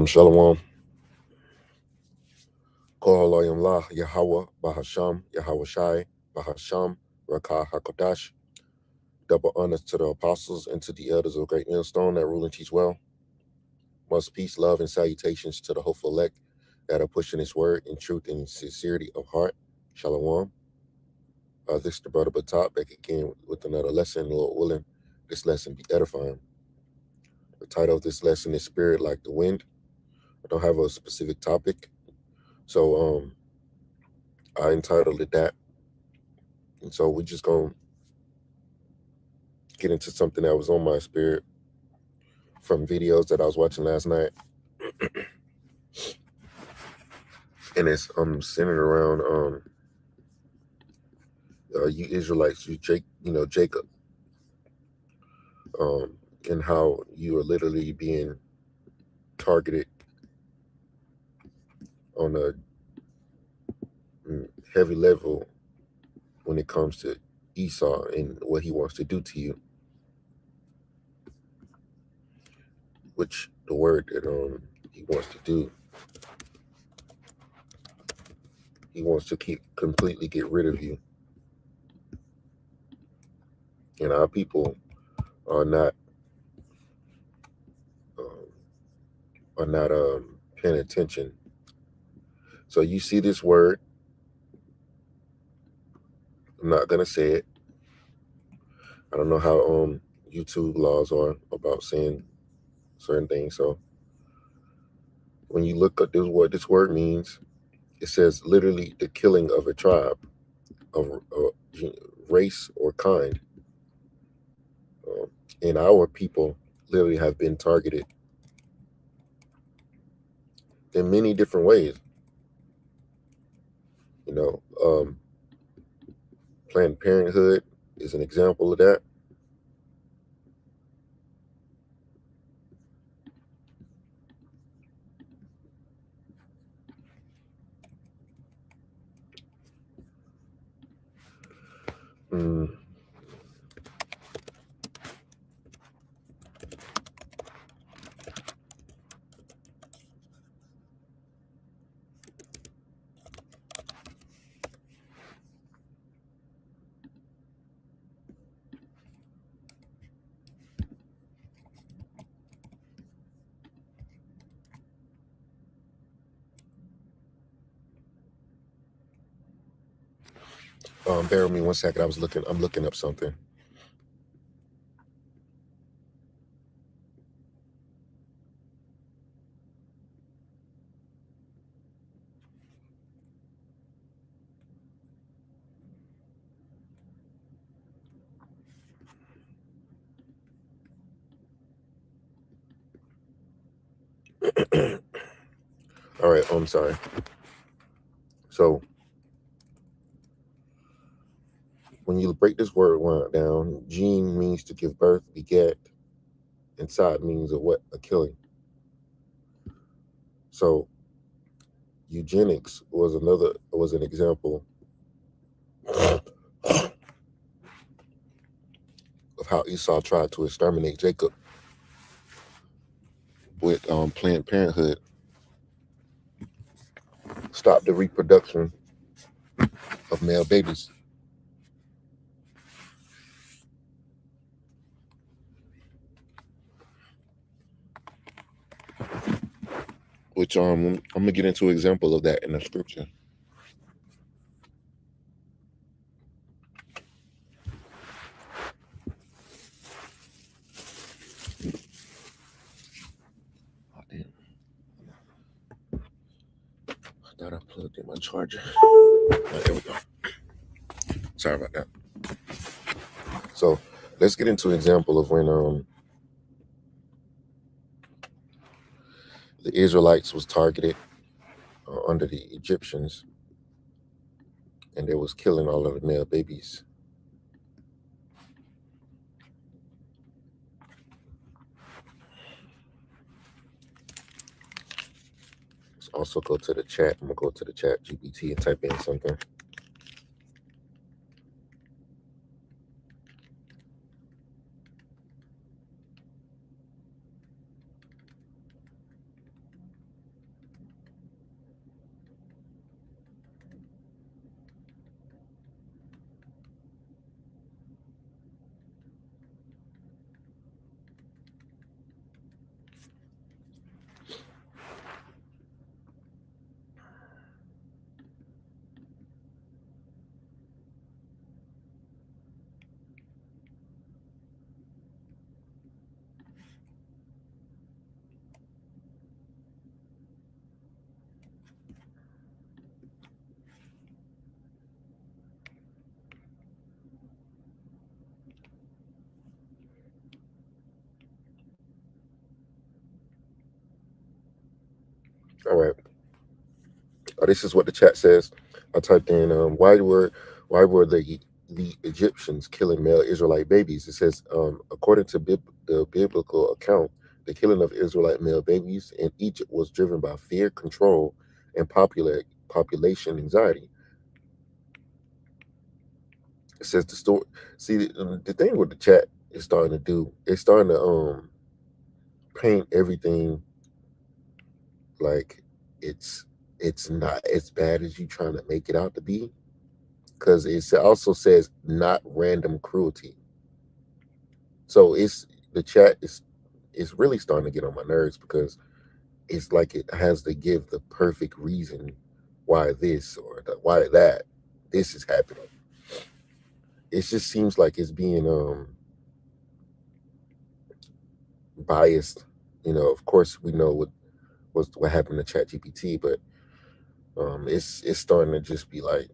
Shalom. Kohalayim La Yahweh Bahasham Yahweh Shai Bahasham Rakah Hakodash. Double honors to the apostles and to the elders of Great Millstone that rule and teach well. Much peace, love, and salutations to the hopeful elect that are pushing this word in truth and sincerity of heart. Shalom. This is the brother Batak back again with another lesson, Lord willing. This lesson be edifying. The title of this lesson is Spirit Like the Wind. I don't have a specific topic, so I entitled it that. And so we're just going to get into something that was on my spirit from videos that I was watching last night. And it's centered around you Israelites, Jacob, and how you are literally being targeted on a heavy level when it comes to Esau and what he wants to do to you. Which the word that he wants to do, he wants to completely get rid of you. And our people are not paying attention. So you see this word, I'm not gonna say it. I don't know how YouTube laws are about saying certain things. So when you look at this, what this word means, it says literally the killing of a tribe, of race or kind. And our people literally have been targeted in many different ways. Planned Parenthood is an example of that. Bear with me 1 second. I'm looking up something. All right, I'm sorry. So when you break this word down, gene means to give birth, beget, and sod means a killing. So eugenics was an example of how Esau tried to exterminate Jacob with Planned Parenthood. Stop the reproduction of male babies. Which I'm gonna get into an example of that in the scripture. Oh, damn. I thought I plugged in my charger. Oh, there we go. Sorry about that. So let's get into an example of when the Israelites was targeted under the Egyptians, and they was killing all of the male babies. Let's also go to the chat. I'm gonna go to the chat GPT and type in something. All right. This is what the chat says. I typed in why were the Egyptians killing male Israelite babies? It says according to the biblical account, the killing of Israelite male babies in Egypt was driven by fear, control, and population anxiety. It says the story. See, the thing with the chat is starting to do. It's starting to paint everything like it's it's not as bad as you trying to make it out to be, because it also says not random cruelty. So the chat is really starting to get on my nerves, because it's like it has to give the perfect reason why this or why that this is happening. It just seems like it's being biased. Of course we know what happened to ChatGPT, but it's starting to just be like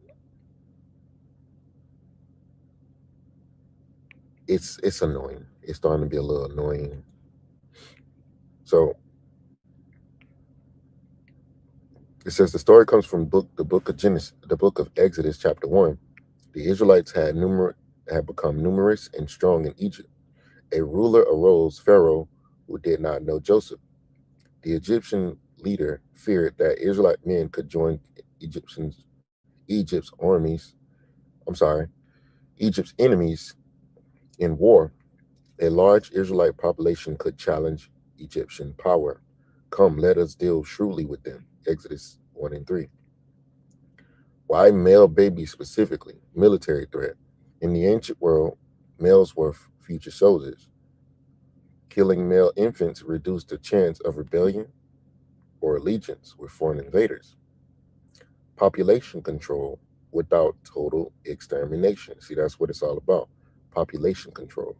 it's annoying. It's starting to be a little annoying. So it says the story comes from the book of Genesis, the book of Exodus, chapter 1. The Israelites had become numerous and strong in Egypt. A ruler arose, Pharaoh, who did not know Joseph. The Egyptian leader feared that Israelite men could join Egypt's armies. I'm sorry, Egypt's enemies in war. A large Israelite population could challenge Egyptian power. Come, let us deal shrewdly with them. Exodus 1 and 3. Why male babies specifically? Military threat. In the ancient world, males were future soldiers. Killing male infants reduced the chance of rebellion or allegiance with foreign invaders. Population control without total extermination. See, that's what it's all about. Population control.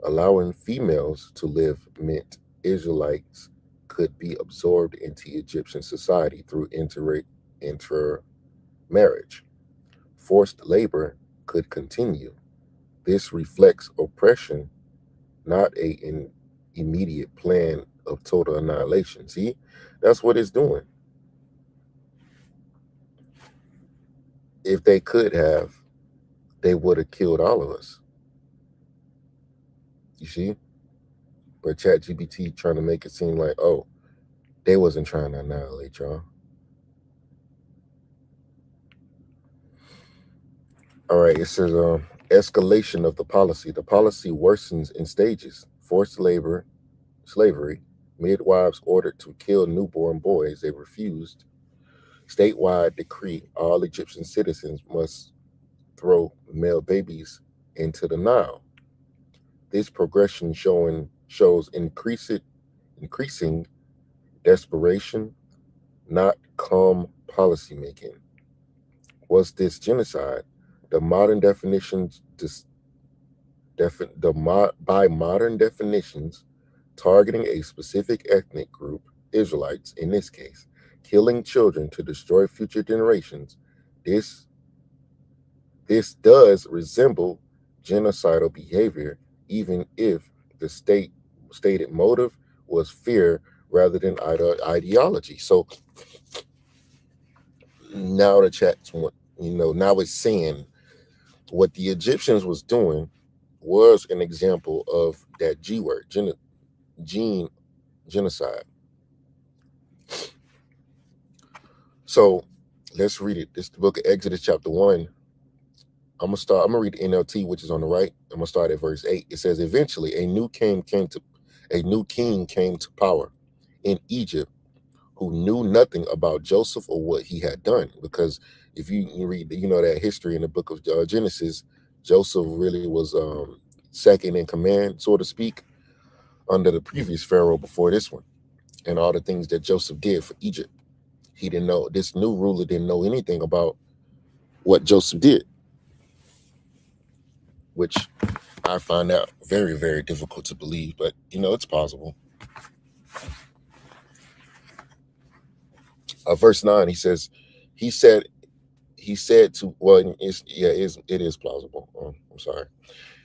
Allowing females to live meant Israelites could be absorbed into Egyptian society through intermarriage. Forced labor could continue. This reflects oppression, not an immediate plan of total annihilation. See, that's what it's doing. If they could have, they would have killed all of us. You see? But ChatGPT trying to make it seem like, oh, they wasn't trying to annihilate y'all. All right, it says escalation of the policy. The policy worsens in stages. Forced labor, slavery, midwives ordered to kill newborn boys. They refused. Statewide decree: all Egyptian citizens must throw male babies into the Nile. This progression shows increasing desperation, not calm policymaking. Was this genocide? The modern definitions, by modern definitions, targeting a specific ethnic group, Israelites in this case, killing children to destroy future generations. This does resemble genocidal behavior, even if the stated motive was fear rather than ideology. So now the chat's now it's saying what the Egyptians was doing was an example of that G word, genocide. So let's read it. This is the book of Exodus, chapter 1. I'm gonna read the NLT, which is on the right. I'm gonna start at verse 8. It says, eventually a new king came to power in Egypt, who knew nothing about Joseph or what he had done. Because if you read, that history in the book of Genesis, Joseph really was second in command, so to speak, under the previous Pharaoh before this one, and all the things that Joseph did for Egypt. He didn't know, this new ruler didn't know anything about what Joseph did, which I find that very, very difficult to believe, but it's possible. Verse 9, he says, he said to, well, it is plausible. I'm sorry.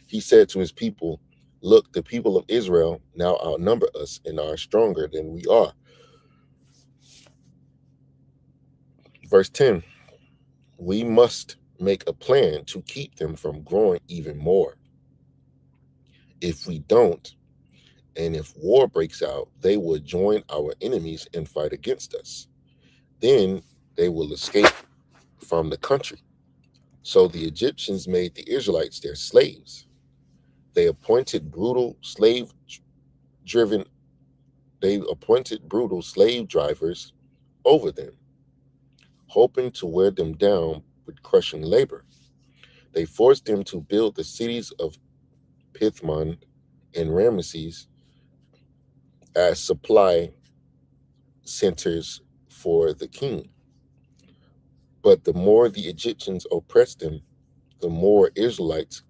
He said to his people, look, the people of Israel now outnumber us and are stronger than we are. Verse 10, we must make a plan to keep them from growing even more. If we don't, and if war breaks out, they will join our enemies and fight against us. Then they will escape from the country. So the Egyptians made the Israelites their slaves. They appointed brutal slave driven they appointed brutal slave drivers over them, hoping to wear them down with crushing labor. They forced them to build the cities of Pithmon and Ramesses as supply centers for the king. But the more the Egyptians oppressed them, the more Israelites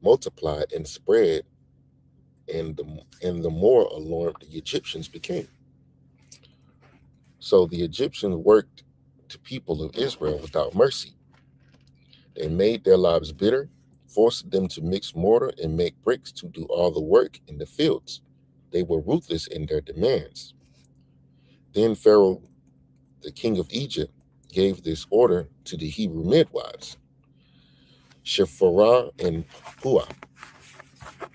multiplied and spread, and the more alarmed the Egyptians became. So the Egyptians worked the people of Israel without mercy. They made their lives bitter, forced them to mix mortar and make bricks to do all the work in the fields. They were ruthless in their demands. Then Pharaoh, the king of Egypt, gave this order to the Hebrew midwives, Shiphrah and Puah.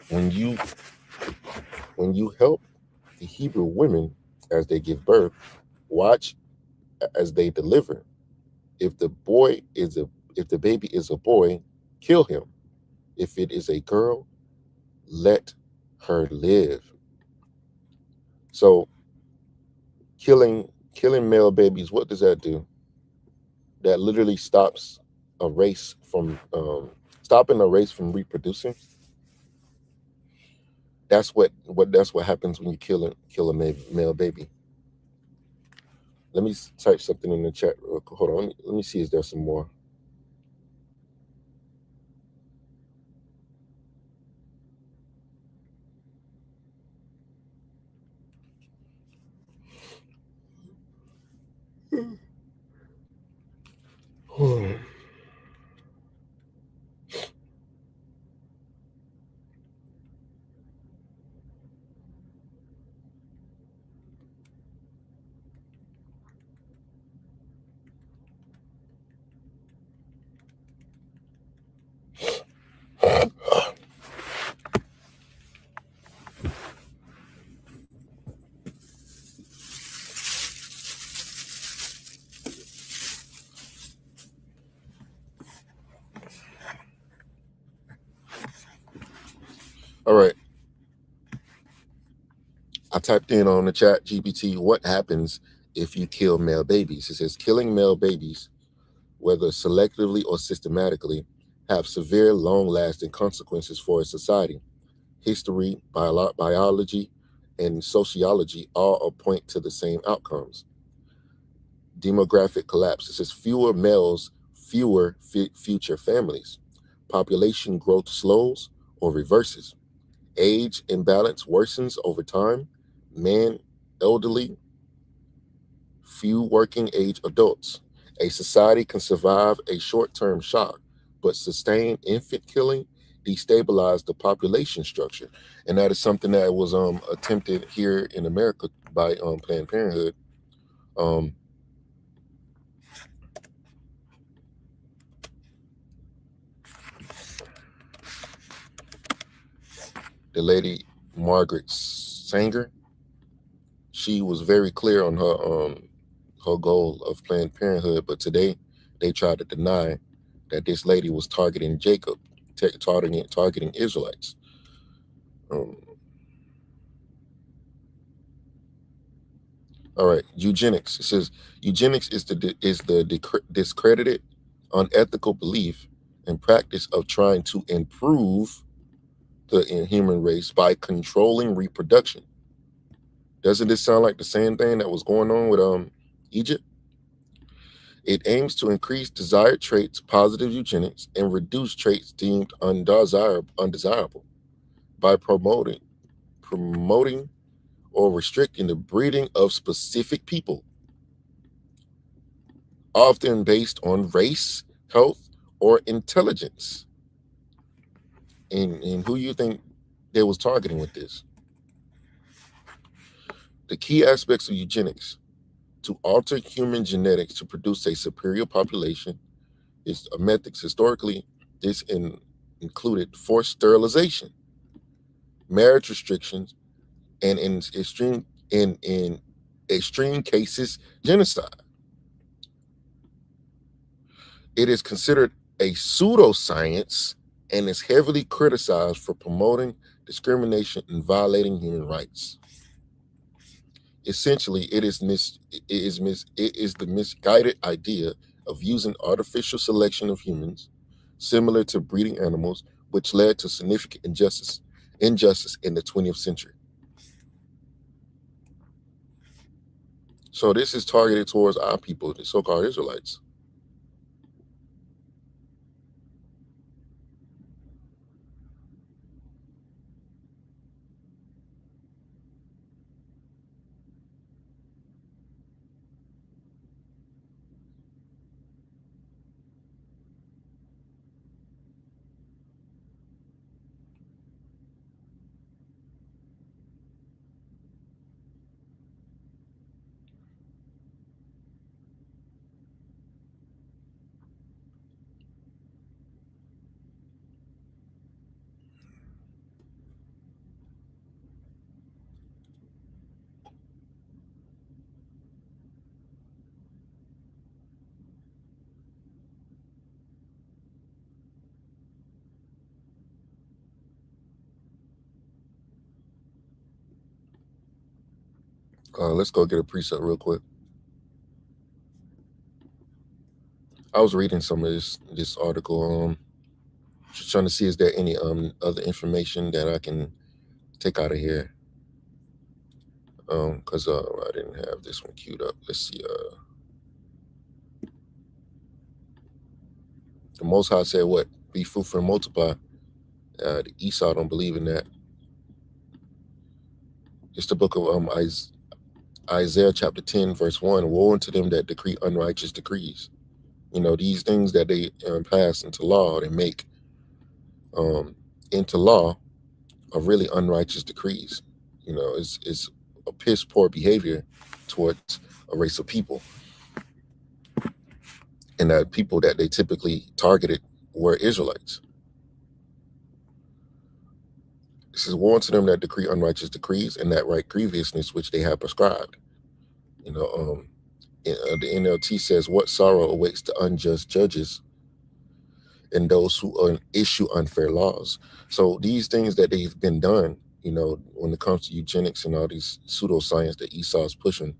When you help the Hebrew women as they give birth, watch as they deliver. If the baby is a boy, kill him. If it is a girl, let her live. So killing male babies, what does that do? That literally stops a race from stopping a race from reproducing. That's what happens when you kill a male baby. Let me type something in the chat. Hold on. Let me see. Is there some more? All right. I typed in on the chat GPT, what happens if you kill male babies? It says killing male babies, whether selectively or systematically, have severe, long-lasting consequences for a society. History, biology, and sociology all point to the same outcomes. Demographic collapse. It says fewer males, fewer future families. Population growth slows or reverses. Age imbalance worsens over time. Men, elderly, few working age adults. A society can survive a short-term shock, but sustained infant killing destabilize the population structure. And that is something that was attempted here in America by Planned Parenthood. The lady Margaret Sanger, she was very clear on her goal of Planned Parenthood, but today they tried to deny that this lady was targeting Jacob, targeting Israelites. All right, eugenics. It says eugenics is the discredited, unethical belief and practice of trying to improve the human race by controlling reproduction. Doesn't this sound like the same thing that was going on with Egypt? It aims to increase desired traits, positive eugenics, and reduce traits deemed undesirable by promoting or restricting the breeding of specific people, often based on race, health, or intelligence. And who you think they was targeting with this? The key aspects of eugenics. to alter human genetics to produce a superior population. Its methods historically, this included forced sterilization, marriage restrictions, and in extreme cases, genocide. It is considered a pseudoscience and is heavily criticized for promoting discrimination and violating human rights. Essentially, it is the misguided idea of using artificial selection of humans, similar to breeding animals, which led to significant injustice in the 20th century. So this is targeted towards our people, the so-called Israelites. Let's go get a precept real quick. I was reading some of this article, just trying to see is there any other information that I can take out of here, because I didn't have this one queued up. Let's see. The Most High said what? Be fruitful and multiply. The Esau don't believe in that. It's the book of Isaiah chapter 10 verse 1. Woe unto them that decree unrighteous decrees. You know, these things that they pass into law, they make into law, are really unrighteous decrees. You know, it's a piss poor behavior towards a race of people. And that people that they typically targeted were Israelites. It says, woe unto them that decree unrighteous decrees and that write grievousness which they have prescribed. You know, the NLT says, what sorrow awaits the unjust judges and those who issue unfair laws. So these things that they've been done, you know, when it comes to eugenics and all these pseudoscience that Esau is pushing,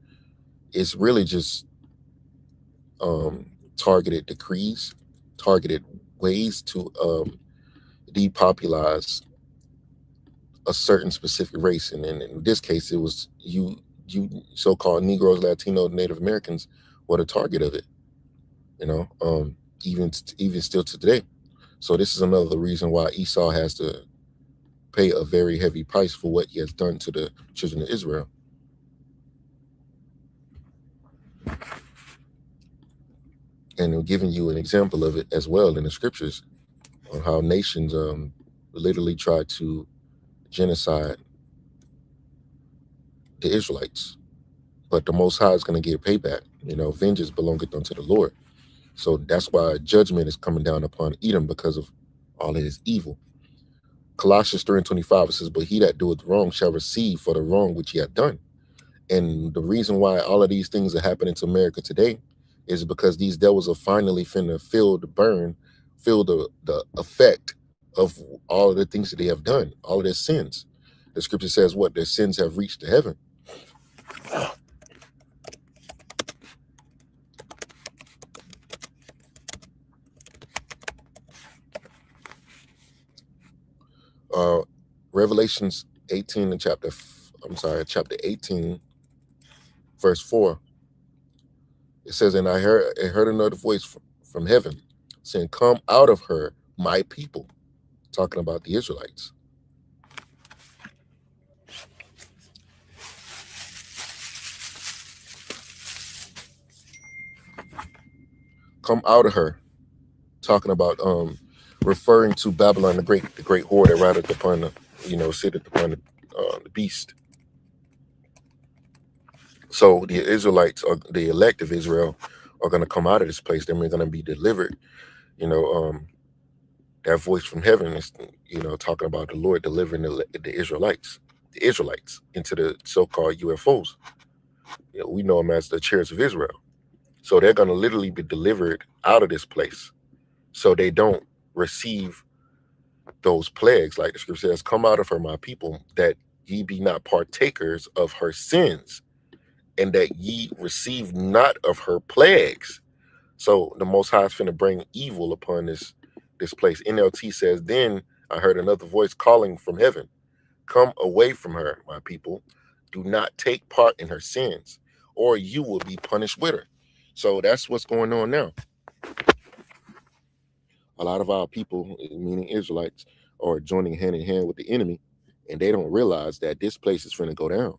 it's really just targeted decrees, targeted ways to depopulize a certain specific race. And in this case, it was you so-called Negroes, Latinos, Native Americans were the target of it, you know, even still to today. So this is another reason why Esau has to pay a very heavy price for what he has done to the children of Israel. And I'm giving you an example of it as well in the scriptures on how nations literally try to genocide the Israelites. But the Most High is going to get payback. You know, vengeance belongeth unto the Lord. So that's why judgment is coming down upon Edom because of all of his evil. Colossians 3:25, it says, but he that doeth wrong shall receive for the wrong which he hath done. And the reason why all of these things are happening to America today is because these devils are finally finna feel the effect of all of the things that they have done, all of their sins. The scripture says what? Their sins have reached to heaven. Revelations 18 and chapter 18, verse 4. It says, and I heard another voice from heaven saying, come out of her, my people, talking about the Israelites. Come out of her, talking about referring to Babylon the great whore that rideth upon the, sitteth upon the beast. So the Israelites, or the elect of Israel, are going to come out of this place. They're going to be delivered. You know, that voice from heaven is, talking about the Lord delivering the Israelites into the so-called UFOs. We know them as the Chariots of Israel. So they're going to literally be delivered out of this place, so they don't receive those plagues, like the scripture says, "Come out of her, my people, that ye be not partakers of her sins, and that ye receive not of her plagues." So the Most High is finna bring evil upon this place. NLT says, "Then I heard another voice calling from heaven, come away from her, my people. Do not take part in her sins, or you will be punished with her." So that's what's going on now. A lot of our people, meaning Israelites, are joining hand in hand with the enemy, and they don't realize that this place is finna go down.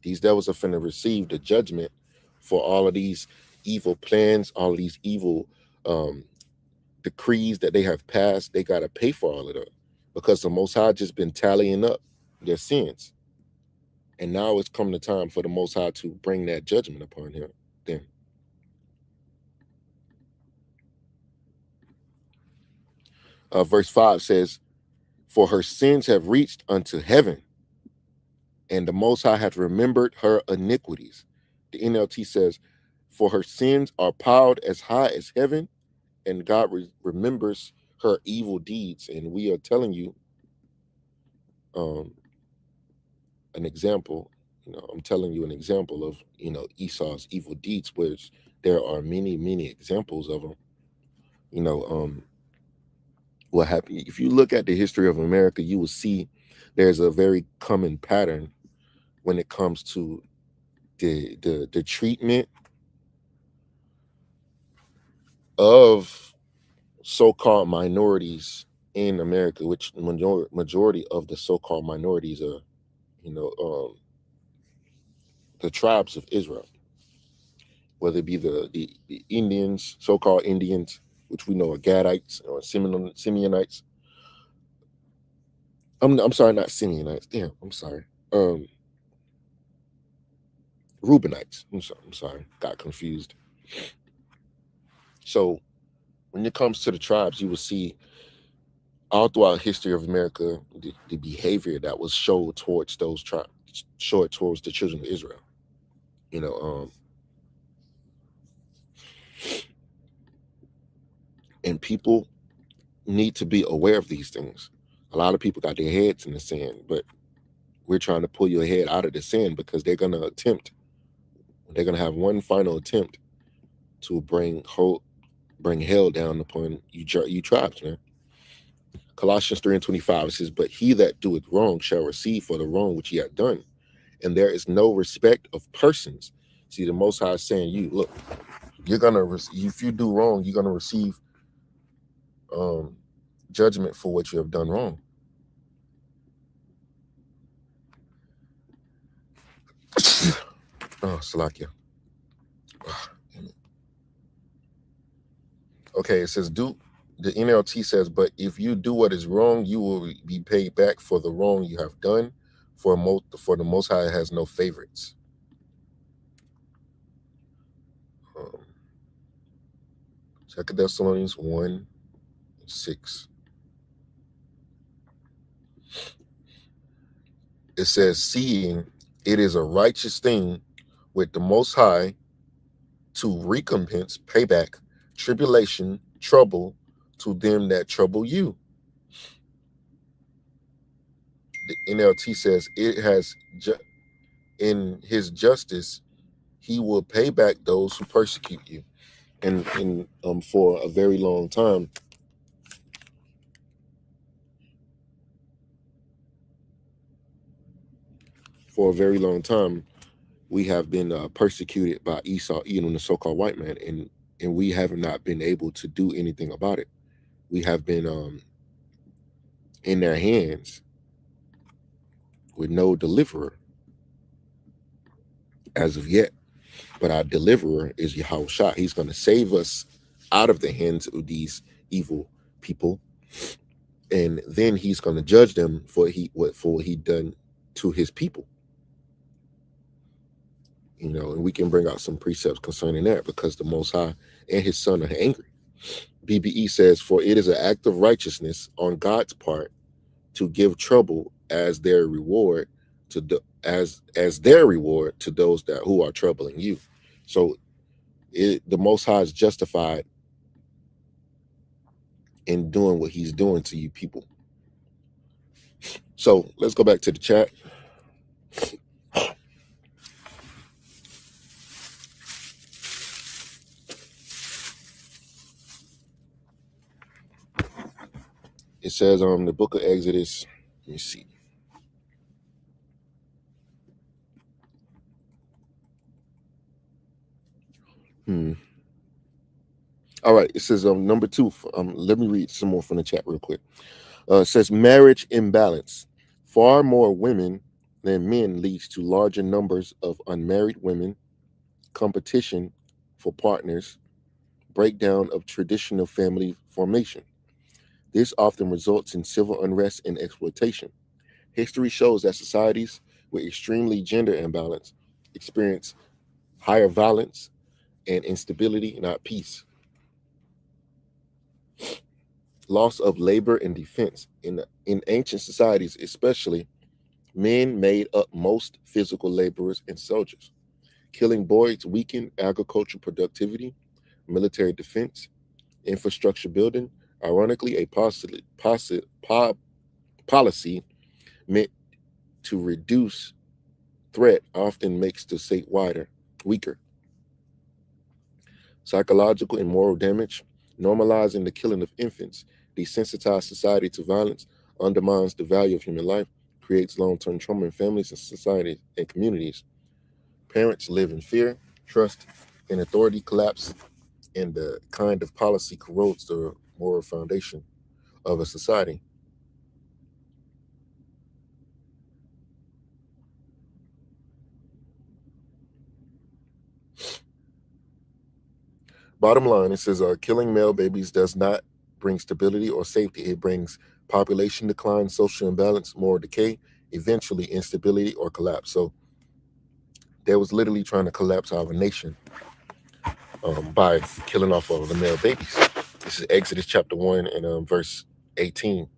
These devils are finna receive the judgment for all of these evil plans, all of these evil decrees that they have passed. They gotta pay for all of that, because the Most High just been tallying up their sins, and now it's coming the time for the Most High to bring that judgment upon him. Then, verse 5 says, "For her sins have reached unto heaven, and the Most High hath remembered her iniquities." The NLT says, "For her sins are piled as high as heaven, and God remembers her evil deeds." And we are telling you an example. I'm telling you an example of Esau's evil deeds, which there are many examples of them. What happened? If you look at the history of America, you will see there's a very common pattern when it comes to the treatment of so-called minorities in America, which majority of the so-called minorities are, the tribes of Israel, whether it be the Indians, so-called Indians, which we know are Gadites or Simeonites. I'm sorry, not Simeonites. Damn, I'm sorry. Reubenites. I'm sorry, got confused. So when it comes to the tribes, you will see all throughout history of America the behavior that was showed towards those tribes, showed towards the children of Israel. And people need to be aware of these things. A lot of people got their heads in the sand, but we're trying to pull your head out of the sand, because they're going to have one final attempt to bring hell down upon you tribes, man. Colossians 3:25, it says, "But he that doeth wrong shall receive for the wrong which he hath done, and there is no respect of persons." See, the Most High is saying, you look, you're gonna if you do wrong, you're gonna receive judgment for what you have done wrong. Oh, Salakia. Okay, it says, "Do." The NLT says, "But if you do what is wrong, you will be paid back for the wrong you have done. For the Most High has no favorites." 2 Thessalonians 1:6. It says, "Seeing it is a righteous thing with the Most High to recompense, pay back tribulation, trouble to them that trouble you." The NLT says, "It has in his justice he will pay back those who persecute you." And for a very long time, we have been persecuted by Esau, the so-called white man, and we have not been able to do anything about it. We have been in their hands with no deliverer as of yet. But our deliverer is Yahushua. He's going to save us out of the hands of these evil people, and then he's going to judge them for what he done to his people. And we can bring out some precepts concerning that, because the Most High and his son are angry. BBE says, for it is an act of righteousness on God's part to give trouble as their reward as their reward to those who are troubling you. So the Most High is justified in doing what he's doing to you people. So let's go back to the chat. It says the book of Exodus. Let me see. All right. It says number 2. Let me read some more from the chat real quick. It says marriage imbalance. Far more women than men leads to larger numbers of unmarried women, competition for partners, breakdown of traditional family formation. This often results in civil unrest and exploitation. History shows that societies with extremely gender imbalance experience higher violence and instability, not peace. Loss of labor and defense. In ancient societies, especially, men made up most physical laborers and soldiers. Killing boys weakened agricultural productivity, military defense, infrastructure building. Ironically, a policy meant to reduce threat often makes the state weaker. Psychological and moral damage. Normalizing the killing of infants desensitizes society to violence, undermines the value of human life, creates long-term trauma in families and societies and communities. Parents live in fear, trust in authority collapse, and the kind of policy corrodes the moral foundation of a society. Bottom line, it says killing male babies does not bring stability or safety. It brings population decline, social imbalance, moral decay, eventually instability or collapse. So they was literally trying to collapse our nation by killing off all of the male babies. This is Exodus chapter 1 and verse 18.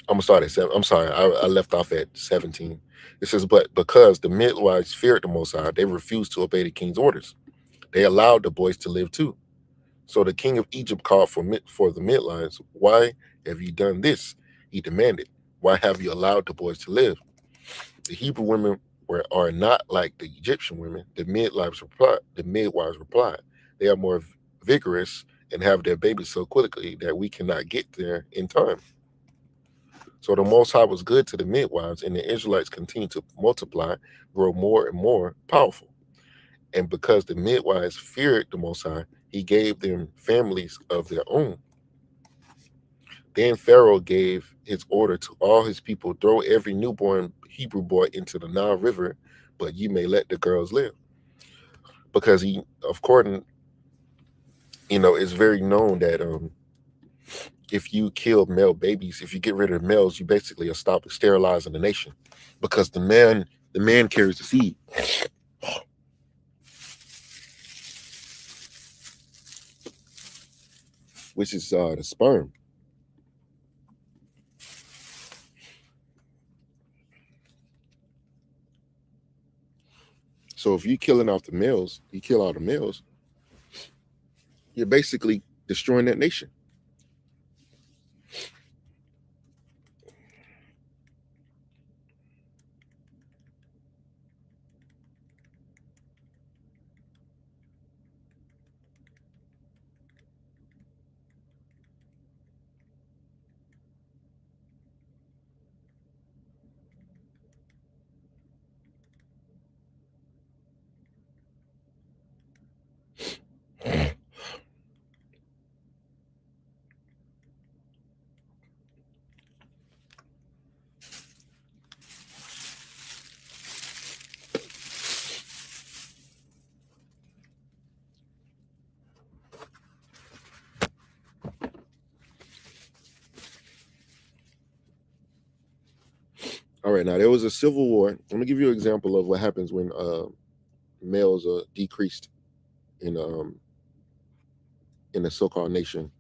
I'm gonna start at 7. I'm sorry, I left off at 17. It says, but because the midwives feared the Most High, they refused to obey the king's orders. They allowed the boys to live too. So the king of Egypt called for the midwives. Why have you done this? He demanded. Why have you allowed the boys to live? The Hebrew women are not like the Egyptian women. The midwives replied, they are more vigorous and have their babies so quickly that we cannot get there in time. So the Most High was good to the midwives, and the Israelites continued to multiply, grow more and more powerful. And because the midwives feared the Most High, he gave them families of their own. Then Pharaoh gave his order to all his people, throw every newborn Hebrew boy into the Nile River, but you may let the girls live. Because it's very known that if you kill male babies, if you get rid of males, you basically are stopping sterilizing the nation, because the man carries the seed, which is the sperm. So if you killing off the males, you kill all the males, you're basically destroying that nation. All right, now there was a civil war. I'm gonna give you an example of what happens when males are decreased in a so-called nation.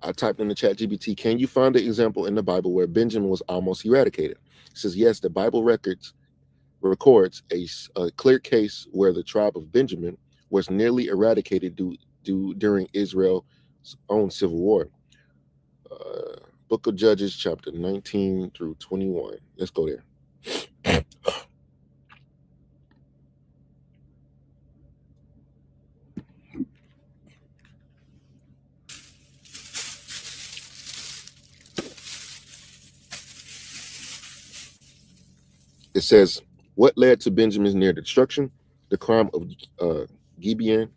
I typed in the chat GBT, can you find an example in the Bible where Benjamin was almost eradicated? It says, yes, the Bible records a clear case where the tribe of Benjamin was nearly eradicated during Israel's own civil war. Book of Judges, chapter 19 through 21. Let's go there. It says, what led to Benjamin's near destruction? The crime of Gibeon.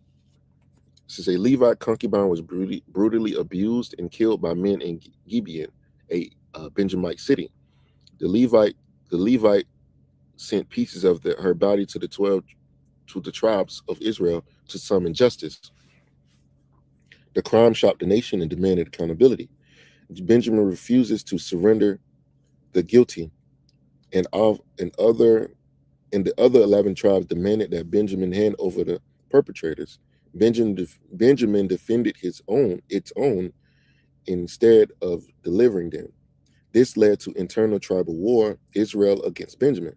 It says a Levite concubine was brutally abused and killed by men in Gibeon, a Benjamite city. The Levite sent pieces of her body to the tribes of Israel to summon justice. The crime shocked the nation and demanded accountability. Benjamin refuses to surrender the guilty, and the other 11 tribes demanded that Benjamin hand over the perpetrators. Benjamin defended its own instead of delivering them. This led to internal tribal war, Israel against Benjamin.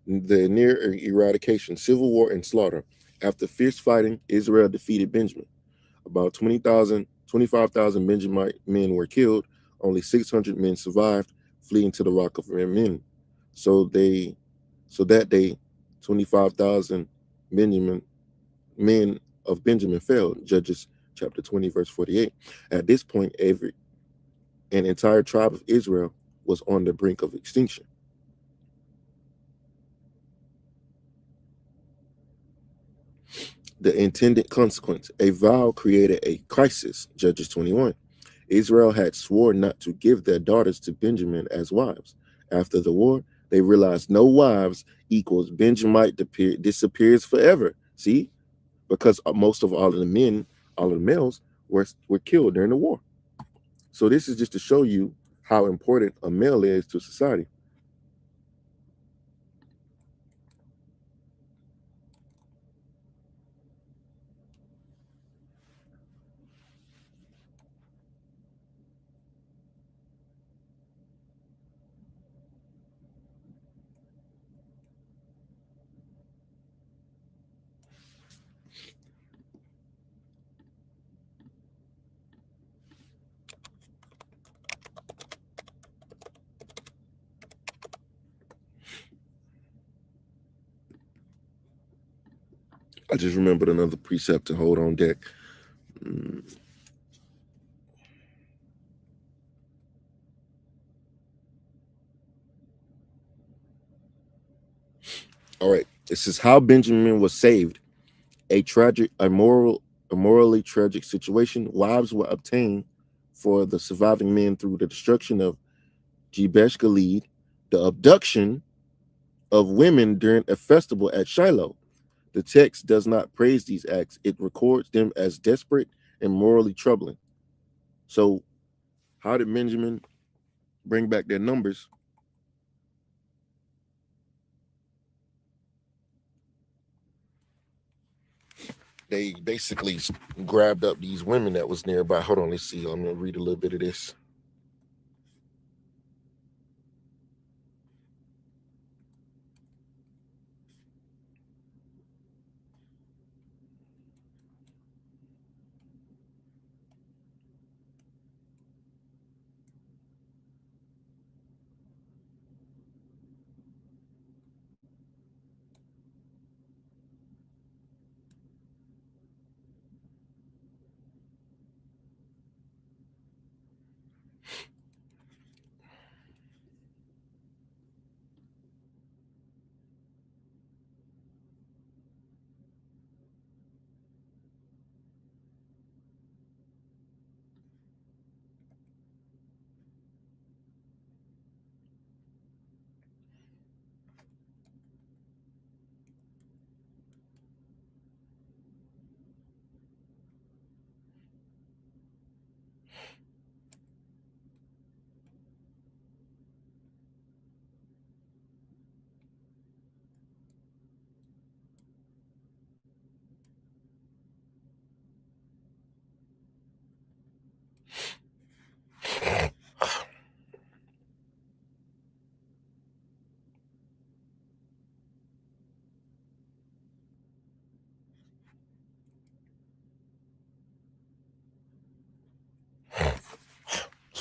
The near eradication, civil war, and slaughter. After fierce fighting, Israel defeated Benjamin. About 25,000 Benjamite men were killed. Only 600 men survived, fleeing to the Rock of Rephidim. So that day, 25,000 men of Benjamin fell. Judges chapter 20, verse 48. At this point, an entire tribe of Israel was on the brink of extinction. The intended consequence. A vow created a crisis. Judges 21. Israel had sworn not to give their daughters to Benjamin as wives. After the war, they realized no wives equals Benjamite disappears forever. See? Because most of all of the males were killed during the war. So this is just to show you how important a male is to society. I just remembered another precept to hold on deck. All right. This is how Benjamin was saved. A morally tragic situation. Wives were obtained for the surviving men through the destruction of Jabesh Gilead, the abduction of women during a festival at Shiloh. The text does not praise these acts. It records them as desperate and morally troubling. So how did Benjamin bring back their numbers? They basically grabbed up these women that was nearby. Hold on, let's see. I'm gonna read a little bit of this.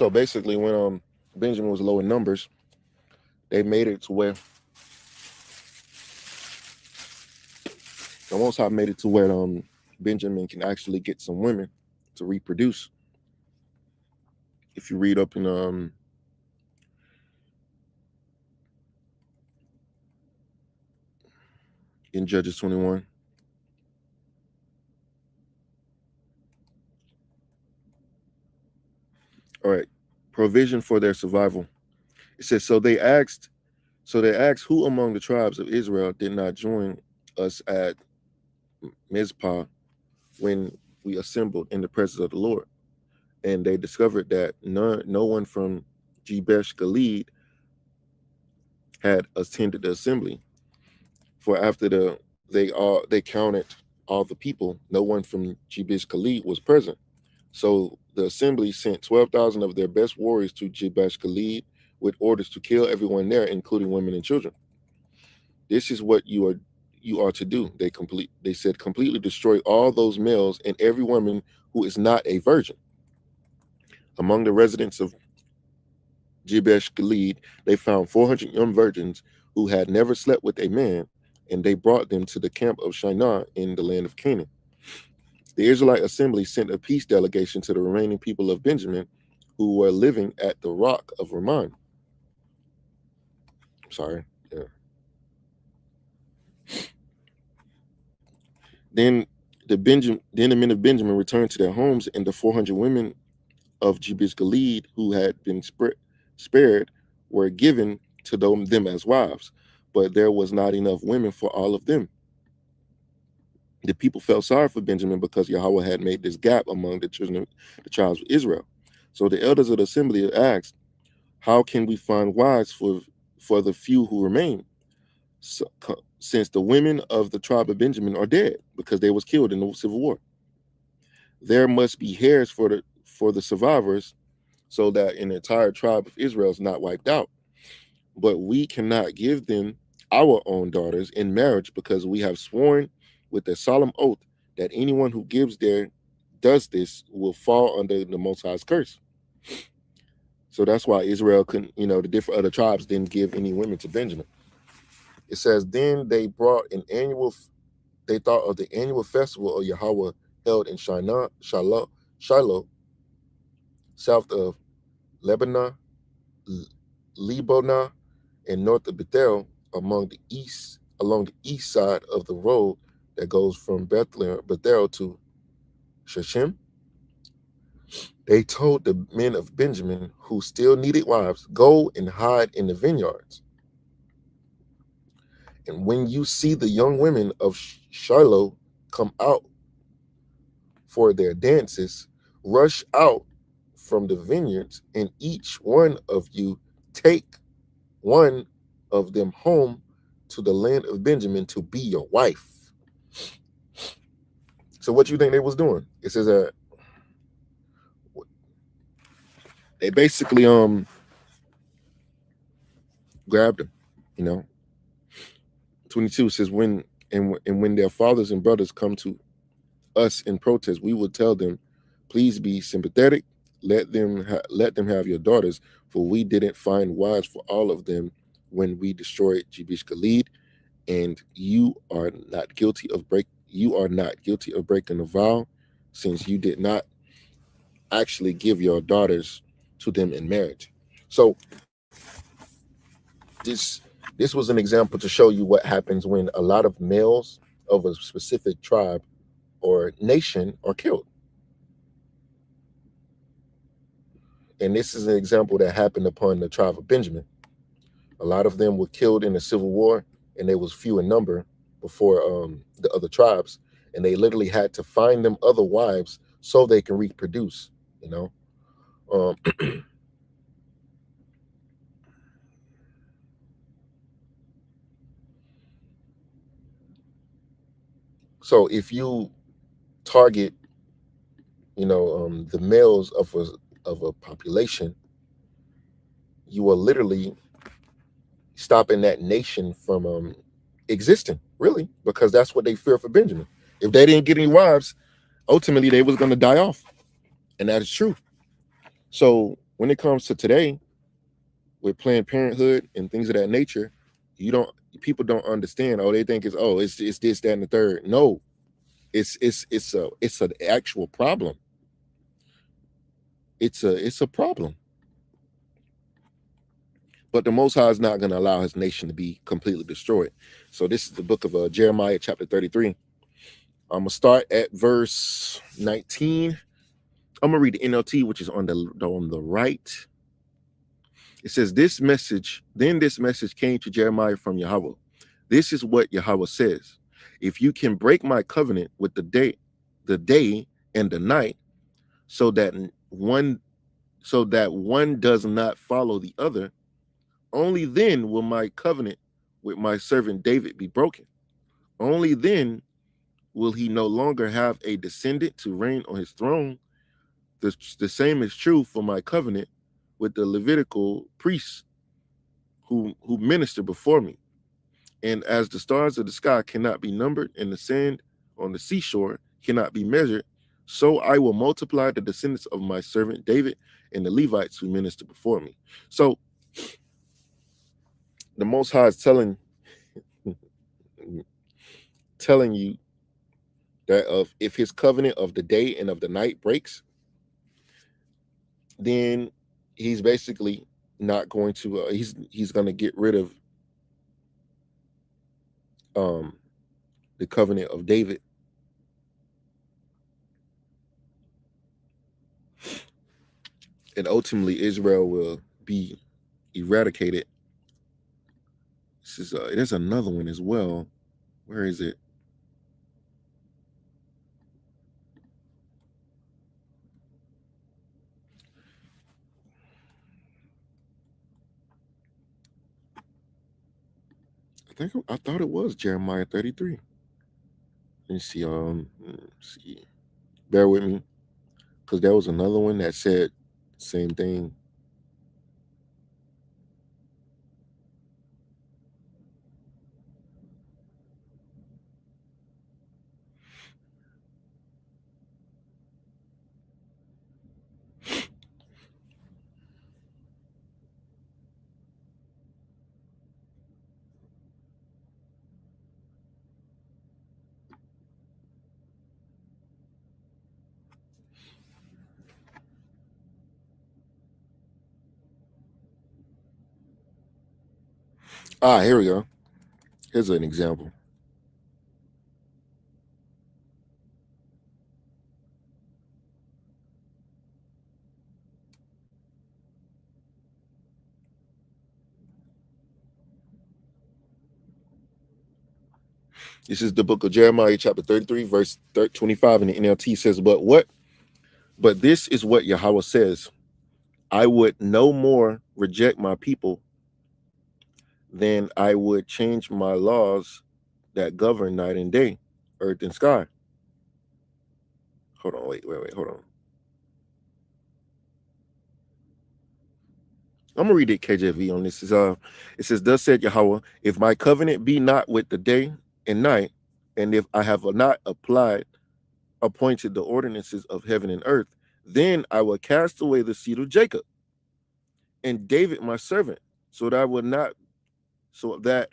So basically, when Benjamin was low in numbers, they made it to where the Most High made it to where Benjamin can actually get some women to reproduce. If you read up in Judges 21. All right, provision for their survival. It says, so they asked, who among the tribes of Israel did not join us at Mizpah when we assembled in the presence of the Lord? And they discovered that no one from Jabesh Gilead had attended the assembly. For after they counted all the people, no one from Jabesh Gilead was present. So the assembly sent 12,000 of their best warriors to Jabesh Gilead with orders to kill everyone there, including women and children. This is what you are to do. They said, completely destroy all those males and every woman who is not a virgin. Among the residents of Jabesh Gilead, they found 400 young virgins who had never slept with a man, and they brought them to the camp of Shinar in the land of Canaan. The Israelite assembly sent a peace delegation to the remaining people of Benjamin who were living at the rock of Ramon. Sorry. Yeah. Then the men of Benjamin returned to their homes, and the 400 women of Jabesh Gilead who had been spared were given to them as wives, but there was not enough women for all of them. The people felt sorry for Benjamin because Yahweh had made this gap among the children of the tribes of Israel. So the elders of the assembly asked, how can we find wives for the few who remain, since the women of the tribe of Benjamin are dead because they was killed in the civil war? There must be heirs for the survivors, so that an entire tribe of Israel is not wiped out. But we cannot give them our own daughters in marriage, because we have sworn with a solemn oath that anyone who does this will fall under the Most High's curse. So that's why Israel couldn't, the different other tribes didn't give any women to Benjamin. It says, then they thought of the annual festival of Yahweh held in Shiloh, south of Lebanon, Lebonah, and north of Bethel, along the east side of the road that goes from Bethel to Shechem. They told the men of Benjamin who still needed wives, go and hide in the vineyards. And when you see the young women of Shiloh come out for their dances, rush out from the vineyards, and each one of you take one of them home to the land of Benjamin to be your wife. So what you think they was doing? It says that they basically grabbed him. 22 says, when their fathers and brothers come to us in protest, we will tell them, please be sympathetic. Let them have your daughters, for we didn't find wives for all of them when we destroyed Jabesh Gilead, and you are not guilty of breaking the vow, since you did not actually give your daughters to them in marriage. So this was an example to show you what happens when a lot of males of a specific tribe or nation are killed. And this is an example that happened upon the tribe of Benjamin. A lot of them were killed in the civil war, and they was few in number before the other tribes, and they literally had to find them other wives so they can reproduce. So if you target, the males of a population, you are literally stopping that nation from existing, really, because that's what they fear for Benjamin. If they didn't get any wives, ultimately they was going to die off, and that is true. So when it comes to today with Planned Parenthood and things of that nature, people don't understand. Oh, they think it's this, that, and the third. No, it's an actual problem. It's a problem. But the Most High is not going to allow his nation to be completely destroyed. So this is the book of Jeremiah, chapter 33. I'm going to start at verse 19. I'm going to read the NLT, which is on the right. It says, this message came to Jeremiah from Yahweh. This is what Yahweh says. If you can break my covenant with the day and the night, so that one does not follow the other, only then will my covenant with my servant David be broken. Only then will he no longer have a descendant to reign on his throne. The same is true for my covenant with the Levitical priests who minister before me. And as the stars of the sky cannot be numbered, and the sand on the seashore cannot be measured, so I will multiply the descendants of my servant David and the Levites who minister before me. So the Most High is telling you that if his covenant of the day and of the night breaks, then he's basically not going to he's going to get rid of the covenant of David. And ultimately Israel will be eradicated. This is there's another one as well. Where is it? I thought it was Jeremiah 33. Let me see. See. Bear with me, because there was another one that said the same thing. Here we go. Here's an example. This is the book of Jeremiah, chapter 33, verse 25, and the NLT says, But this is what Yahweh says. I would no more reject my people than I would change my laws that govern night and day, earth and sky. Hold on, wait, hold on. I'm gonna read it KJV on this. It says, thus said Yahweh, if my covenant be not with the day and night, and if I have not appointed the ordinances of heaven and earth, then I will cast away the seed of Jacob and David my servant, so that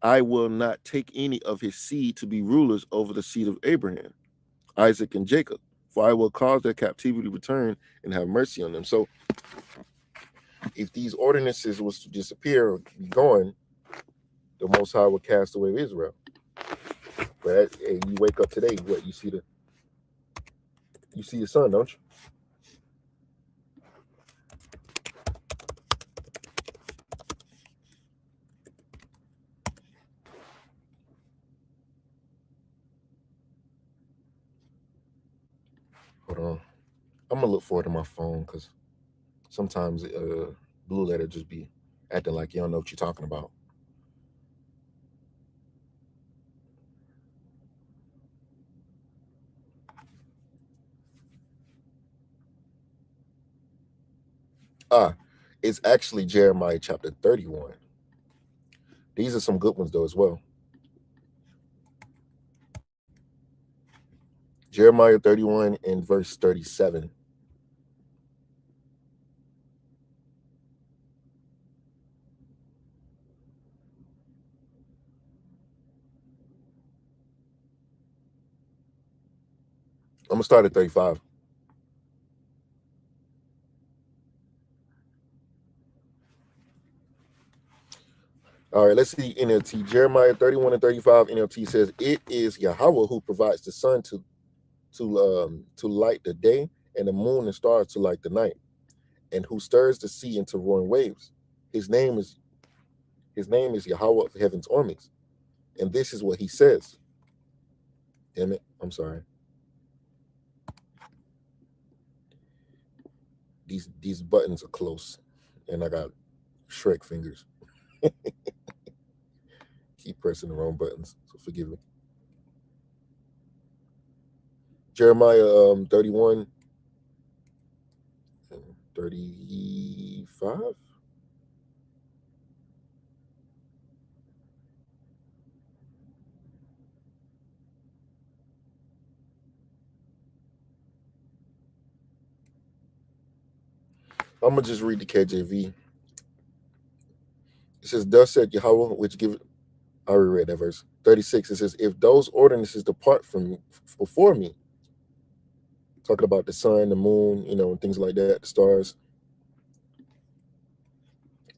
I will not take any of his seed to be rulers over the seed of Abraham, Isaac, and Jacob, for I will cause their captivity to return and have mercy on them. So if these ordinances was to disappear or be gone, the Most High would cast away Israel. But hey, you wake up today, what you see the sun, don't you? Hold on. I'm gonna look forward to my phone because sometimes Blue Letter just be acting like you don't know what you're talking about. It's actually Jeremiah chapter 31. These are some good ones though as well. Jeremiah 31 and verse 37. I'm gonna start at 35. All right, let's see NLT. Jeremiah 31 and 35. NLT says, "It is Yahweh who provides the sun to light the day, and the moon and stars to light the night, and who stirs the sea into roaring waves. His name is Yahweh of heaven's armies, and this is what he says." Damn it! I'm sorry. These buttons are close, and I got Shrek fingers. Keep pressing the wrong buttons, so forgive me. Jeremiah 31 and 35. I'm gonna just read the KJV. It says, "Thus said Yahweh, which give." I already read that verse. 36. It says, "If those ordinances depart from before me," talking about the sun, the moon, and things like that, the stars.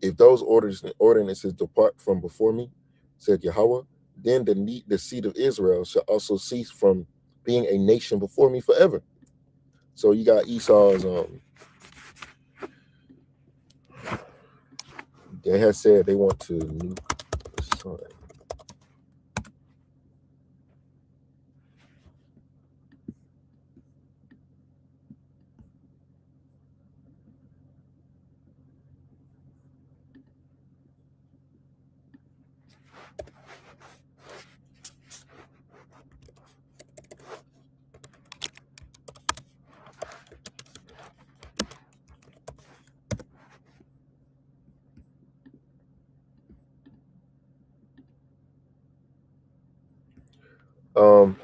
"If those ordinances depart from before me," said Yahweh, "then the seed of Israel shall also cease from being a nation before me forever." So you got Esau's. They have said they want to nuke the sun. Um,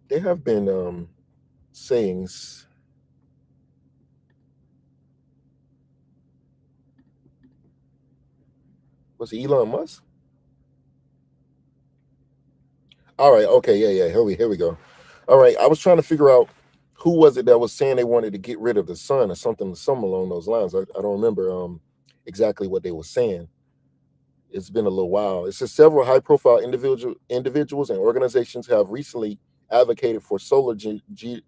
there have been sayings. Was it Elon Musk? All right, okay, yeah. Here we go. All right, I was trying to figure out who was it that was saying they wanted to get rid of the sun or something along those lines. I don't remember exactly what they were saying. It's been a little while. It says several high-profile individuals and organizations have recently advocated for solar geoengineering,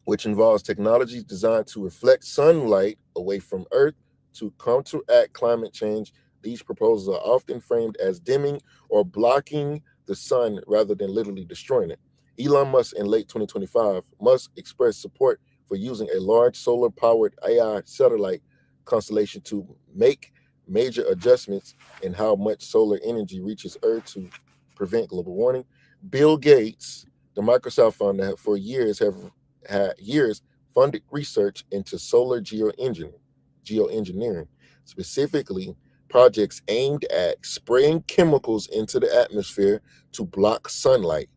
which involves technologies designed to reflect sunlight away from Earth to counteract climate change. These proposals are often framed as dimming or blocking the sun rather than literally destroying it. Elon Musk in late 2025, Musk expressed support for using a large solar-powered AI satellite constellation to make major adjustments in how much solar energy reaches Earth to prevent global warming. Bill Gates, the Microsoft founder, for years had funded research into solar geoengineering, specifically projects aimed at spraying chemicals into the atmosphere to block sunlight.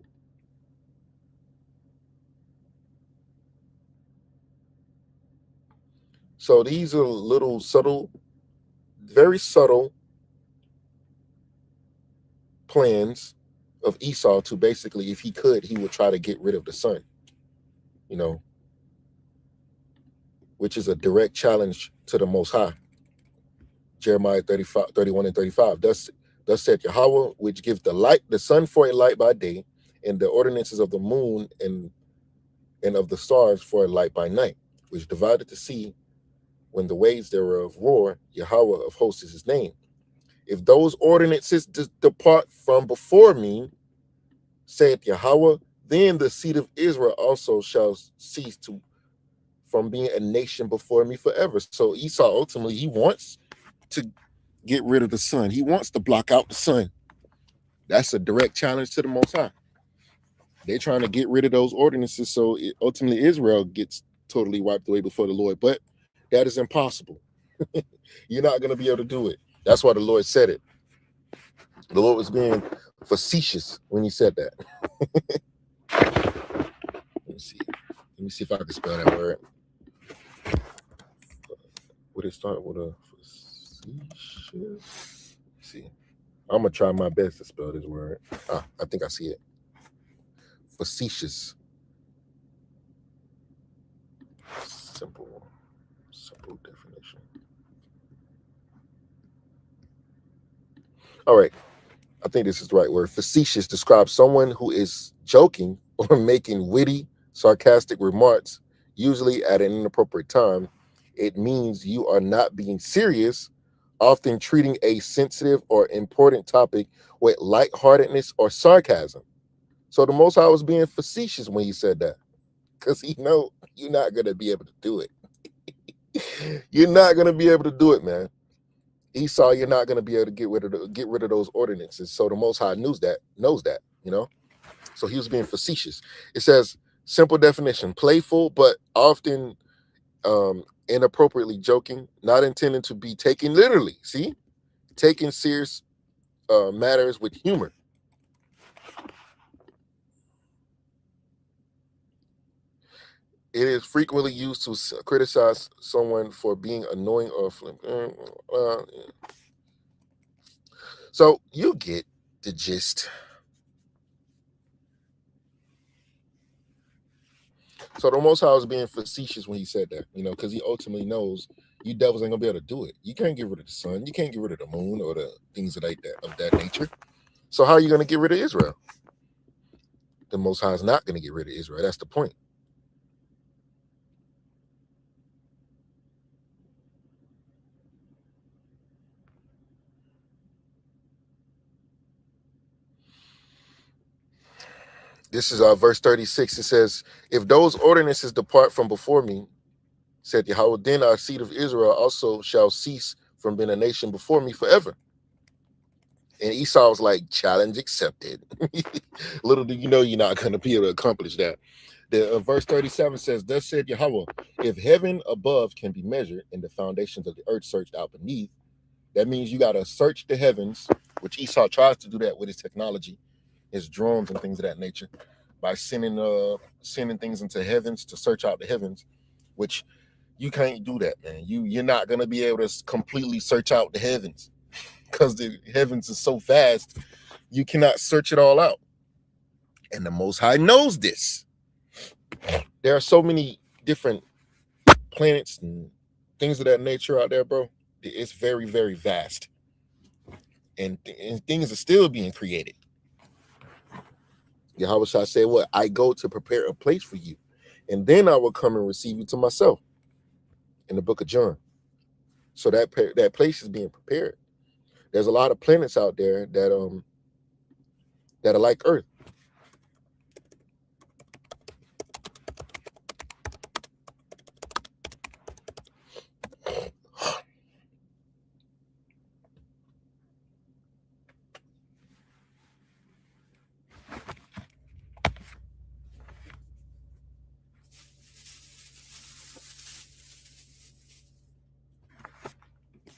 So these are little subtle, very subtle plans of Esau to basically, if he could, he would try to get rid of the sun, which is a direct challenge to the Most High. Jeremiah 31 and 35. Thus said Yahweh, which gives the sun for a light by day, and the ordinances of the moon and of the stars for a light by night, which divided the sea when the waves thereof roar. Yahweh of hosts is his name. If those ordinances depart from before me, saith Yahweh, then the seed of Israel also shall cease from being a nation before me forever. So Esau ultimately, he wants to get rid of the sun. He wants to block out the sun. That's a direct challenge to the Most High. They're trying to get rid of those ordinances so ultimately Israel gets totally wiped away before the Lord. But that is impossible. You're not going to be able to do it. That's why the Lord said it. The Lord was being facetious when he said that. Let me see. Let me see if I can spell that word. Would it start with a facetious? Let's see. I'm gonna try my best to spell this word. I think I see it. Facetious. Simple definition. All right. I think this is the right word. Facetious describes someone who is joking or making witty, sarcastic remarks, usually at an inappropriate time. It means you are not being serious, often treating a sensitive or important topic with lightheartedness or sarcasm. So the Most High was being facetious when he said that, because he know you're not gonna be able to do it. You're not gonna be able to do it, man. Esau, you're not gonna be able to get rid of those ordinances. So the Most High knows that, you know. So he was being facetious. It says simple definition: playful, but often inappropriately joking, not intended to be taken literally. See, taking serious matters with humor. It is frequently used to criticize someone for being annoying or so you get the gist. So the Most High was being facetious when he said that, you know, because he ultimately knows you devils ain't gonna be able to do it. You can't get rid of the sun, you can't get rid of the moon or the things of that nature. So how are you gonna get rid of Israel? The Most High is not gonna get rid of Israel. That's the point. This is verse 36. It says, if those ordinances depart from before me, said Yahweh, then our seed of Israel also shall cease from being a nation before me forever. And Esau was like, challenge accepted. Little do you know you're not going to be able to accomplish that. The verse 37 says, thus said Yahweh, if heaven above can be measured and the foundations of the earth searched out beneath, that means you got to search the heavens, which Esau tries to do that with his technology, his drones and things of that nature, by sending things into heavens to search out the heavens, which you can't do that, man. You're not going to be able to completely search out the heavens because the heavens is so vast, you cannot search it all out. And the Most High knows this. There are so many different planets and things of that nature out there, bro. It's very, very vast. And things are still being created. Yahweh Shah said, what? I go to prepare a place for you, and then I will come and receive you to myself, in the book of John. So that place is being prepared. There's a lot of planets out there that are like Earth.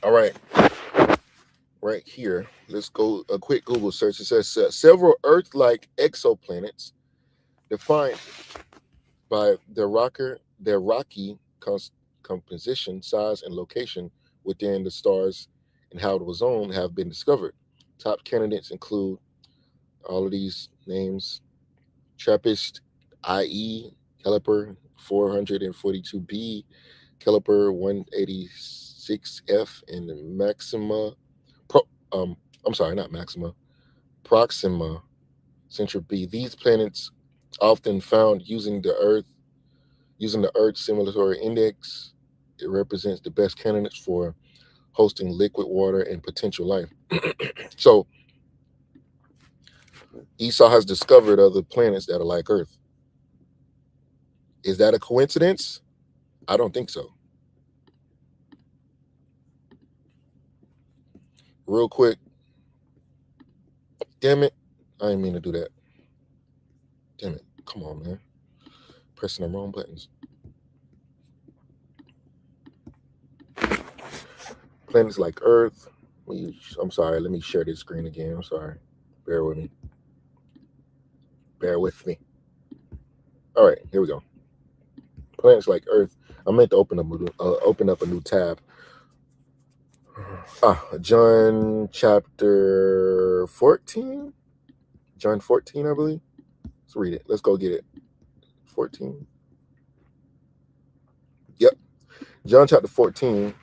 All right. Right here, let's go a quick Google search. It says several Earth-like exoplanets defined by their rocky composition, size, and location within the stars and habitable zone have been discovered. Top candidates include all of these names: TRAPPIST, IE, Kepler 442b, Kepler 186f, and Maxima. I'm sorry, not Maxima. Proxima Centauri B. These planets, often found using the Earth's Similarity Index, it represents the best candidates for hosting liquid water and potential life. So Esau has discovered other planets that are like Earth. Is that a coincidence? I don't think so. Real quick. Damn it. I didn't mean to do that. Damn it. Come on, man. Pressing the wrong buttons. Planets like Earth. I'm sorry. Let me share this screen again. I'm sorry. Bear with me. Bear with me. All right, here we go. Planets like Earth. I meant to open up a new tab. John chapter 14. John 14, I believe. Let's read it. Let's go get it. 14. Yep. John chapter 14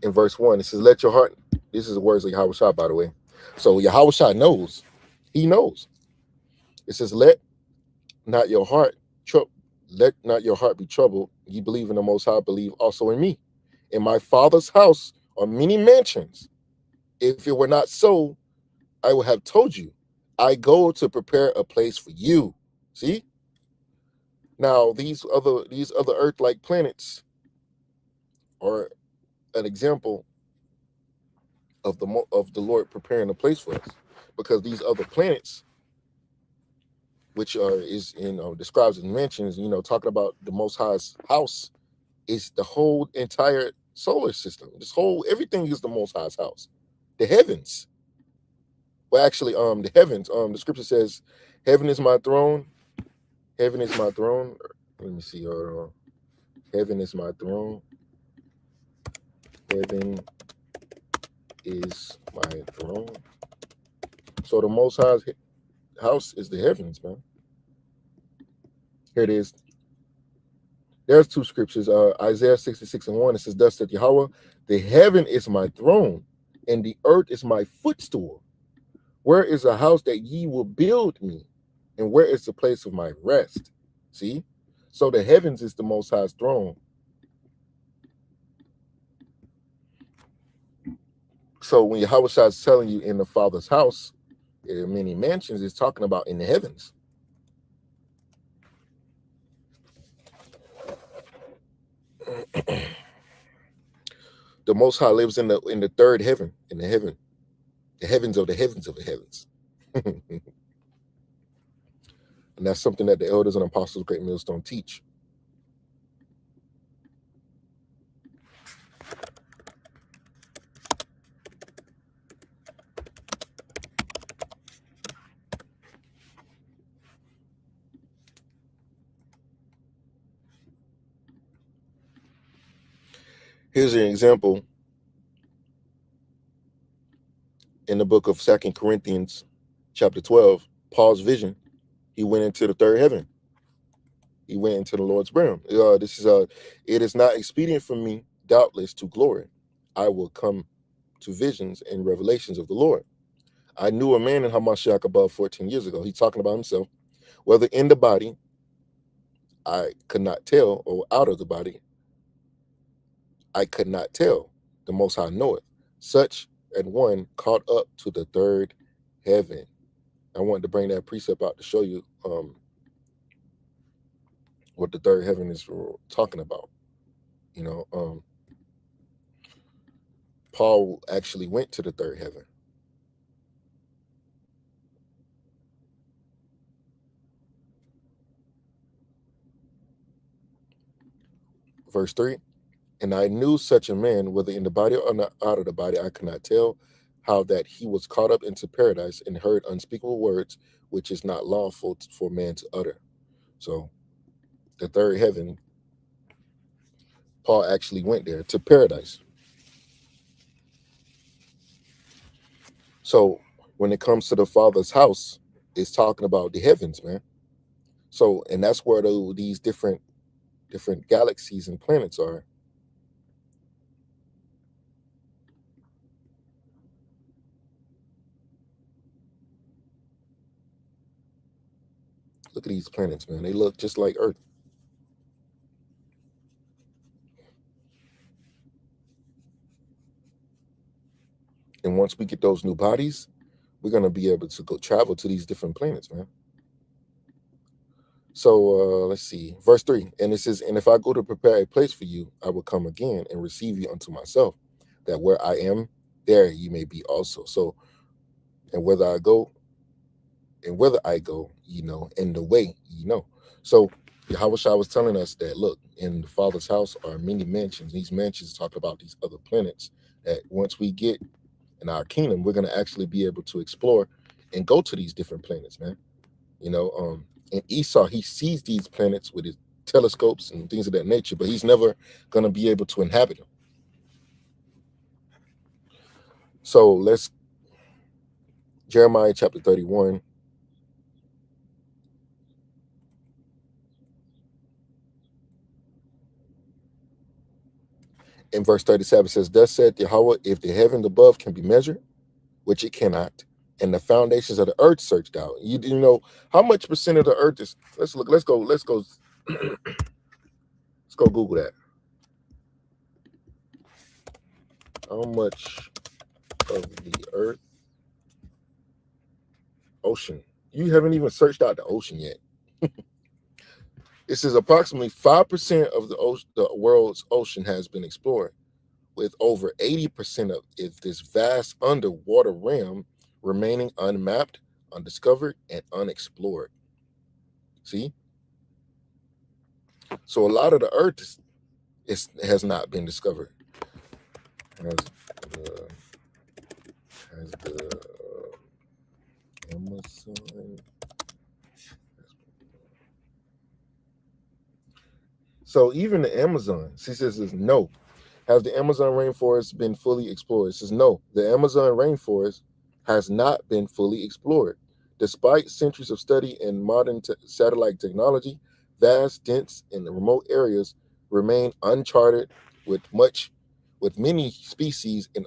in verse 1. It says, let your heart. This is the words of Yahweh Shah, by the way. So Yahweh Shah knows. He knows. It says, let not your heart be troubled. Ye believe in the Most High, believe also in me. In my Father's house are many mansions. If it were not so, I would have told you. I go to prepare a place for you. See? Now, these other Earth-like planets are an example of the Lord preparing a place for us, because these other planets, which describes in mentions, talking about the Most High's house, is the whole entire solar system. Everything is the Most High's house. The heavens. Well, actually, the heavens. The scripture says, "Heaven is my throne. Heaven is my throne." Let me see. Heaven is my throne. Heaven is my throne. So the Most High's house is the heavens, man. Here it is. There's two scriptures. Isaiah 66:1. It says, "Thus saith Yahweh, the heaven is my throne, and the earth is my footstool. Where is a house that ye will build me? And where is the place of my rest?" See? So the heavens is the Most High's throne. So when Yahweh Shah is telling you in the Father's house, there are many mansions, it's talking about in the heavens. The Most High lives in the third heaven, the heavens of the heavens of the heavens. And that's something that the elders and apostles of Great Millstone teach. Here's an example in the book of 2 Corinthians chapter 12, Paul's vision. He went into the third heaven. He went into the Lord's realm. It is not expedient for me, doubtless, to glory. I will come to visions and revelations of the Lord. I knew a man in Hamashiach above 14 years ago. He's talking about himself. Whether in the body, I could not tell, or out of the body, I could not tell. The Most High knoweth. Such an one caught up to the third heaven. I wanted to bring that precept out to show you what the third heaven is talking about. Paul actually went to the third heaven. Verse 3, and I knew such a man, whether in the body or not out of the body, I could not tell, how that he was caught up into paradise and heard unspeakable words, which is not lawful for man to utter. So the third heaven, Paul actually went there, to paradise. So when it comes to the Father's house, it's talking about the heavens, man. So, and that's where these different galaxies and planets are. Look at these planets, man. They look just like Earth. And once we get those new bodies, we're going to be able to go travel to these different planets, man. So let's see. Verse 3. And it says, and if I go to prepare a place for you, I will come again and receive you unto myself, that where I am, there you may be also. So, and whether I go, you know, and the way, you know. So Yahweh Shah was telling us that, look, in the Father's house are many mansions. These mansions talk about these other planets, that once we get in our kingdom, we're going to actually be able to explore and go to these different planets, man. And Esau, he sees these planets with his telescopes and things of that nature, but he's never going to be able to inhabit them. So let's Jeremiah chapter 31. In verse 37 says, "Thus said Yahweh, if the heaven above can be measured, which it cannot, and the foundations of the earth searched out." You know how much percent of the earth is? Let's look. Let's go. Let's go Google that. How much of the earth ocean? You haven't even searched out the ocean yet. It says approximately 5% of the world's ocean has been explored, with over 80% of this vast underwater realm remaining unmapped, undiscovered, and unexplored. See? So a lot of the earth has not been discovered. Has the Amazon. So even the Amazon, she says, is no. Has the Amazon rainforest been fully explored? It says no. The Amazon rainforest has not been fully explored. Despite centuries of study and modern satellite technology, vast, dense, and remote areas remain uncharted, with many species and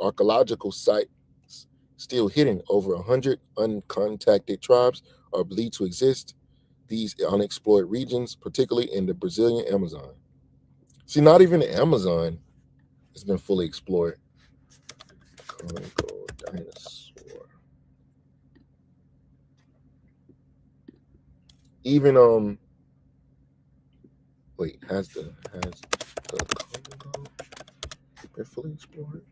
archaeological sites still hidden. Over 100 uncontacted tribes are believed to exist these unexplored regions, particularly in the Brazilian Amazon. See, not even the Amazon has been fully explored. Congo dinosaur. Even wait, has the Congo been fully explored?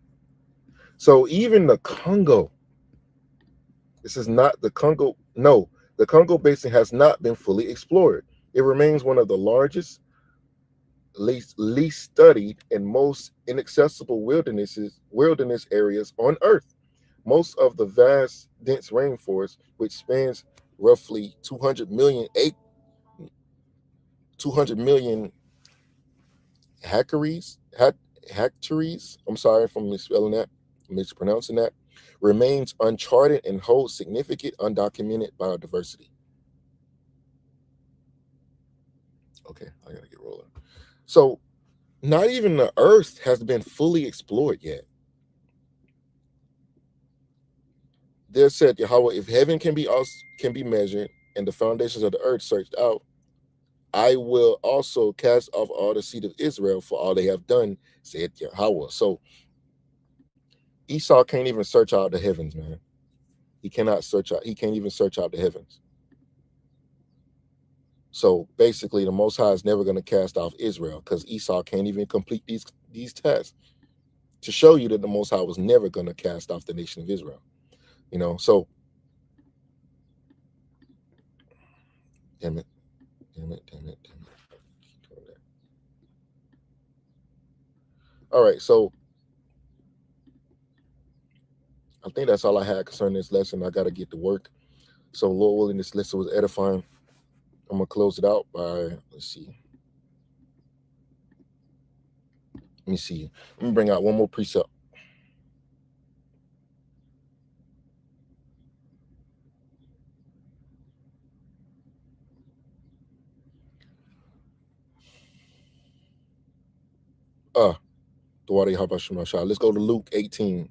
So even the Congo, this is not the Congo. No, the Congo Basin has not been fully explored. It remains one of the largest, least studied, and most inaccessible wilderness areas on Earth. Most of the vast, dense rainforest, which spans roughly 200 million hectares. I'm sorry if I'm mispronouncing that. Remains uncharted and holds significant undocumented biodiversity. Okay, I gotta get rolling. So, not even the Earth has been fully explored yet. There said Yahweh, if heaven can be measured and the foundations of the earth searched out, I will also cast off all the seed of Israel for all they have done, said Yahweh. So Esau can't even search out the heavens, man. He can't even search out the heavens. So basically, the Most High is never going to cast off Israel because Esau can't even complete these tests, to show you that the Most High was never going to cast off the nation of Israel. So damn it. All right, so I think that's all I had concerning this lesson. I got to get to work. So, Lord willing, this lesson was edifying. I'm going to close it out by, let's see. Let me see. Let me bring out one more precept. Let's go to Luke 18.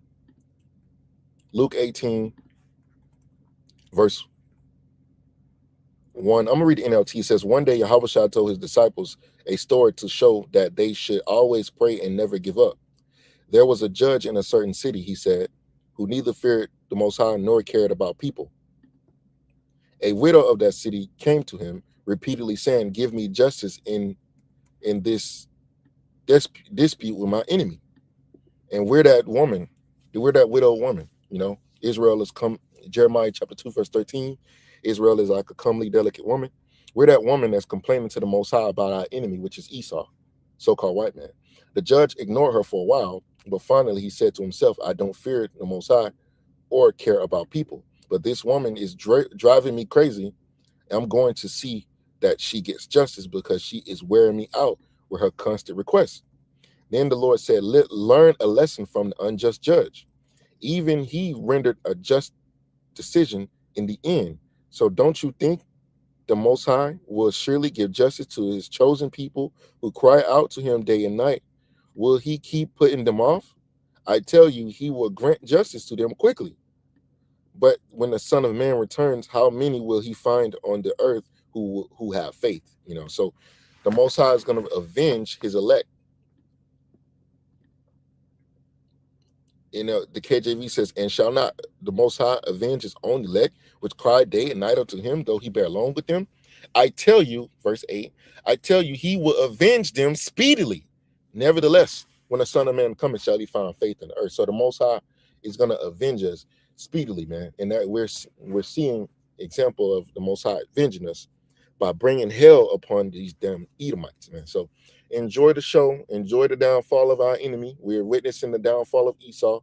Luke 18, verse 1. I'm going to read the NLT. It says, one day Yahweh told his disciples a story to show that they should always pray and never give up. There was a judge in a certain city, he said, who neither feared the Most High nor cared about people. A widow of that city came to him, repeatedly saying, give me justice in this dispute with my enemy. And we're that widow woman. Israel has come, Jeremiah chapter 2, verse 13. Israel is like a comely, delicate woman. We're that woman that's complaining to the Most High about our enemy, which is Esau, so-called white man. The judge ignored her for a while, But finally, he said to himself, I don't fear the Most High or care about people. But this woman is driving me crazy. I'm going to see that she gets justice because she is wearing me out with her constant requests. Then the Lord said, learn a lesson from the unjust judge. Even he rendered a just decision in the end. So don't you think the Most High will surely give justice to his chosen people who cry out to him day and night? Will he keep putting them off? I tell you, he will grant justice to them quickly. But when the Son of Man returns, how many will he find on the earth who have faith? So the Most High is going to avenge his elect. The KJV says, and shall not the Most High avenge his own elect, which cry day and night unto him, though he bear alone with them? I tell you, verse 8, I tell you, he will avenge them speedily. Nevertheless, when the Son of Man cometh, shall he find faith in the earth. So the Most High is going to avenge us speedily, man. And that we're seeing example of the Most High avenging us by bringing hell upon these damn Edomites, man. So enjoy the show. Enjoy the downfall of our enemy. We're witnessing the downfall of Esau,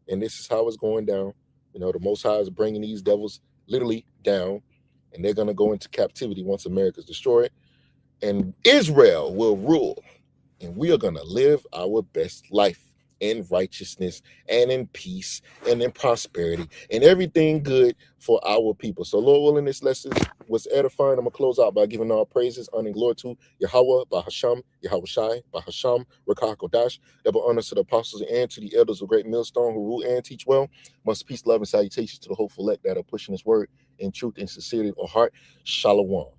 and this is how it's going down. The Most High is bringing these devils literally down, and they're going to go into captivity once America's destroyed, and Israel will rule, and we are going to live our best life in righteousness and in peace and in prosperity and everything good for our people. So Lord willing, this lesson was edifying. I'm going to close out by giving all praises, honor and glory to Yahweh, Bahasham, Yahweh Shai, Bahasham, Rakah Kodash, double honors to the apostles and to the elders of Great Millstone who rule and teach well. Much peace, love, and salutations to the hopeful elect that are pushing this word in truth and sincerity of heart. Shalom.